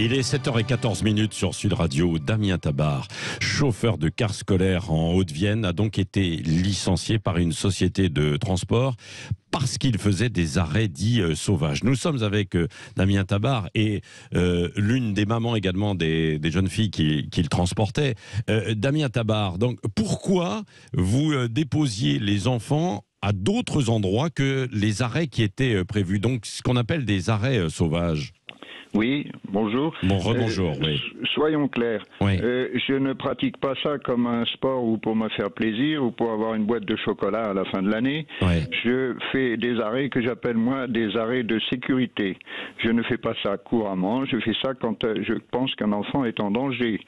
Il est 7h14 sur Sud Radio. Damien Tabar, chauffeur de car scolaire en Haute-Vienne, a donc été licencié par une société de transport parce qu'il faisait des arrêts dits sauvages. Nous sommes avec Damien Tabar et l'une des mamans également des jeunes filles qu'il transportait. Damien Tabar, donc pourquoi vous déposiez les enfants à d'autres endroits que les arrêts qui étaient prévus, donc ce qu'on appelle des arrêts sauvages? Oui, bonjour. Bon, rebonjour, oui. Soyons clairs. Oui. Je ne pratique pas ça comme un sport ou pour me faire plaisir ou pour avoir une boîte de chocolat à la fin de l'année. Oui. Je fais des arrêts que j'appelle moi des arrêts de sécurité. Je ne fais pas ça couramment. Je fais ça quand je pense qu'un enfant est en danger.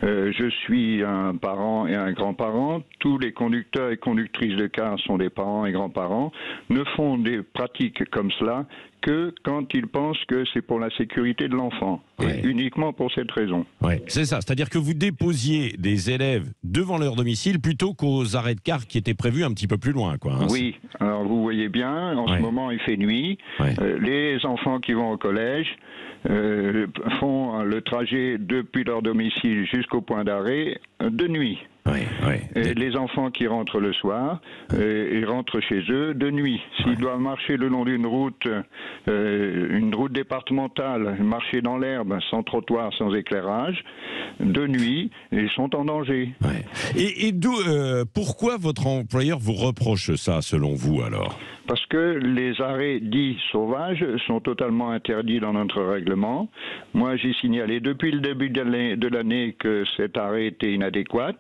Je suis un parent et un grand-parent. Tous les conducteurs et conductrices de car sont des parents et grands-parents. Ne font des pratiques comme cela que quand ils pensent que c'est pour la sécurité de l'enfant, et uniquement pour cette raison. Oui, c'est ça. C'est-à-dire que vous déposiez des élèves devant leur domicile plutôt qu'aux arrêts de car qui étaient prévus un petit peu plus loin, quoi. Hein. Oui, alors vous voyez bien, en ce moment il fait nuit, les enfants qui vont au collège font le trajet depuis leur domicile jusqu'au point d'arrêt de nuit. Et les enfants qui rentrent le soir, ils rentrent chez eux de nuit. S'ils doivent marcher le long d'une route départementale, marcher dans l'herbe, sans trottoir, sans éclairage, de nuit, ils sont en danger. Et pourquoi votre employeur vous reproche ça, selon vous, alors ? Parce que les arrêts dits sauvages sont totalement interdits dans notre règlement. Moi, j'ai signalé depuis le début de l'année que cet arrêt était inadéquat.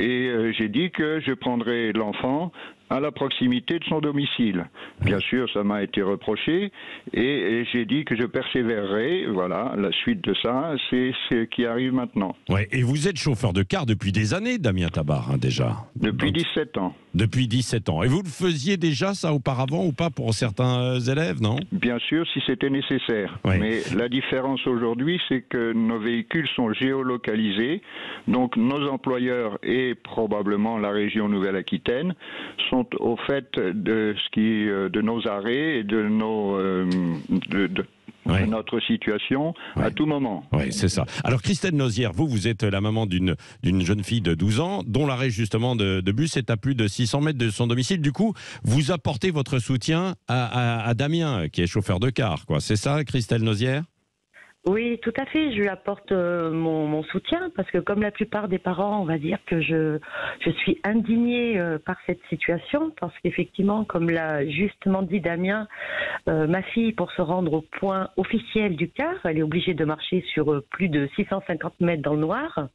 Et j'ai dit que je prendrais l'enfant à la proximité de son domicile. Bien sûr, ça m'a été reproché et j'ai dit que je persévérerai. Voilà, la suite de ça, c'est ce qui arrive maintenant. Ouais, et vous êtes chauffeur de car depuis des années, Damien Tabar, hein, déjà. Depuis 17 ans. Depuis 17 ans. Et vous le faisiez déjà, ça, auparavant, ou pas, pour certains élèves, non ? Bien sûr, si c'était nécessaire. Mais la différence aujourd'hui, c'est que nos véhicules sont géolocalisés. Donc, nos employeurs et probablement la région Nouvelle-Aquitaine sont au fait de nos arrêts et de notre situation à tout moment. Oui, c'est ça. Alors, Christelle Nozière, vous êtes la maman d'une jeune fille de 12 ans, dont l'arrêt justement de bus est à plus de 600 mètres de son domicile. Du coup, vous apportez votre soutien à Damien, qui est chauffeur de car, quoi. C'est ça, Christelle Nozière ? Oui, tout à fait. Je lui apporte mon soutien parce que comme la plupart des parents, on va dire que je suis indignée par cette situation parce qu'effectivement, comme l'a justement dit Damien, ma fille, pour se rendre au point officiel du car, elle est obligée de marcher sur plus de 650 mètres dans le noir.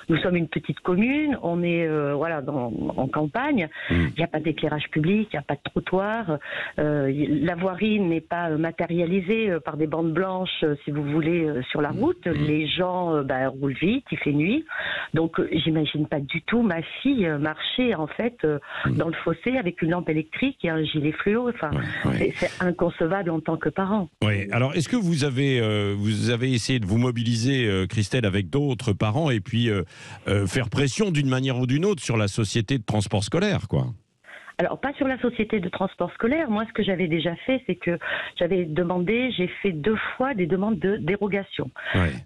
Nous sommes une petite commune, on est en campagne. Il n'y a pas d'éclairage public, il n'y a pas de trottoir. La voirie n'est pas matérialisée par des bandes blanches, si vous voulez, sur la route. Les gens roulent vite, il fait nuit. Donc j'imagine pas du tout ma fille marcher en fait dans le fossé avec une lampe électrique et un gilet fluo. Enfin, c'est inconcevable en tant que parent. Oui. Alors est-ce que vous avez essayé de vous mobiliser, Christelle, avec d'autres parents et puis faire pression d'une manière ou d'une autre sur la société de transport scolaire, quoi ? Alors, pas sur la société de transport scolaire. Moi, ce que j'avais déjà fait, c'est que j'ai fait 2 fois des demandes de dérogation.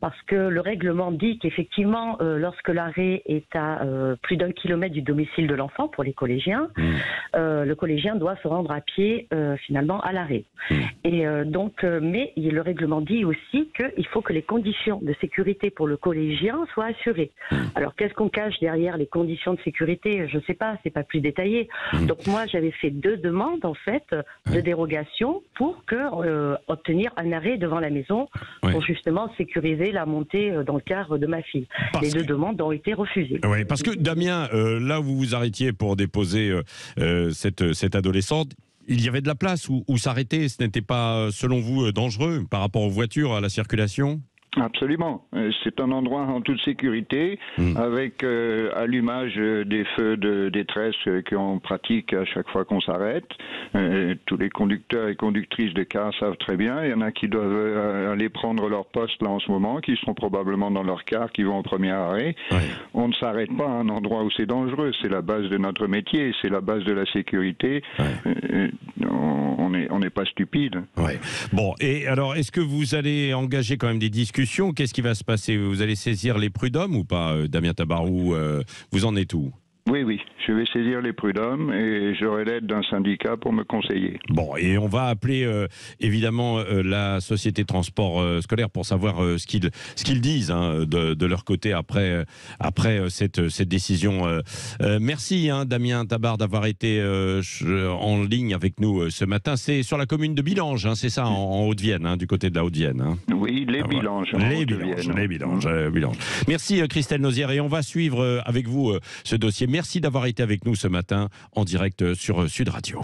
Parce que le règlement dit qu'effectivement, lorsque l'arrêt est à plus d'1 kilomètre du domicile de l'enfant, pour les collégiens, le collégien doit se rendre à pied, finalement, à l'arrêt. Et mais le règlement dit aussi qu'il faut que les conditions de sécurité pour le collégien soient assurées. Alors, qu'est-ce qu'on cache derrière les conditions de sécurité ? Je ne sais pas, c'est pas plus détaillé. Donc, moi, j'avais fait 2 demandes, en fait, de dérogation pour obtenir un arrêt devant la maison pour justement sécuriser la montée dans le car de ma fille. Les 2 demandes ont été refusées. Oui, parce que Damien, là où vous vous arrêtiez pour déposer cette adolescente, il y avait de la place où s'arrêter. Ce n'était pas, selon vous, dangereux par rapport aux voitures, à la circulation ? Absolument. C'est un endroit en toute sécurité, avec allumage des feux de détresse qu'on pratique à chaque fois qu'on s'arrête. Tous les conducteurs et conductrices de car savent très bien. Il y en a qui doivent aller prendre leur poste là en ce moment, qui sont probablement dans leur car, qui vont au premier arrêt. On ne s'arrête pas à un endroit où c'est dangereux. C'est la base de notre métier, c'est la base de la sécurité. On n'est pas stupide. Bon, et alors, est-ce que vous allez engager quand même des discussions discussion. Qu'est-ce qui va se passer? Vous allez saisir les prud'hommes ou pas, Damien Tabarou? Vous en êtes où? Oui, je vais saisir les prud'hommes et j'aurai l'aide d'un syndicat pour me conseiller. Bon, et on va appeler évidemment la société de transport scolaire pour savoir ce qu'ils disent de leur côté après cette décision. Merci Damien Tabar d'avoir été en ligne avec nous ce matin. C'est sur la commune de Billange, c'est ça, en Haute-Vienne, du côté de la Haute-Vienne. Oui, les Billanges. Les Billanges. Merci Christelle Nozière, et on va suivre avec vous ce dossier. Merci d'avoir été avec nous ce matin en direct sur Sud Radio.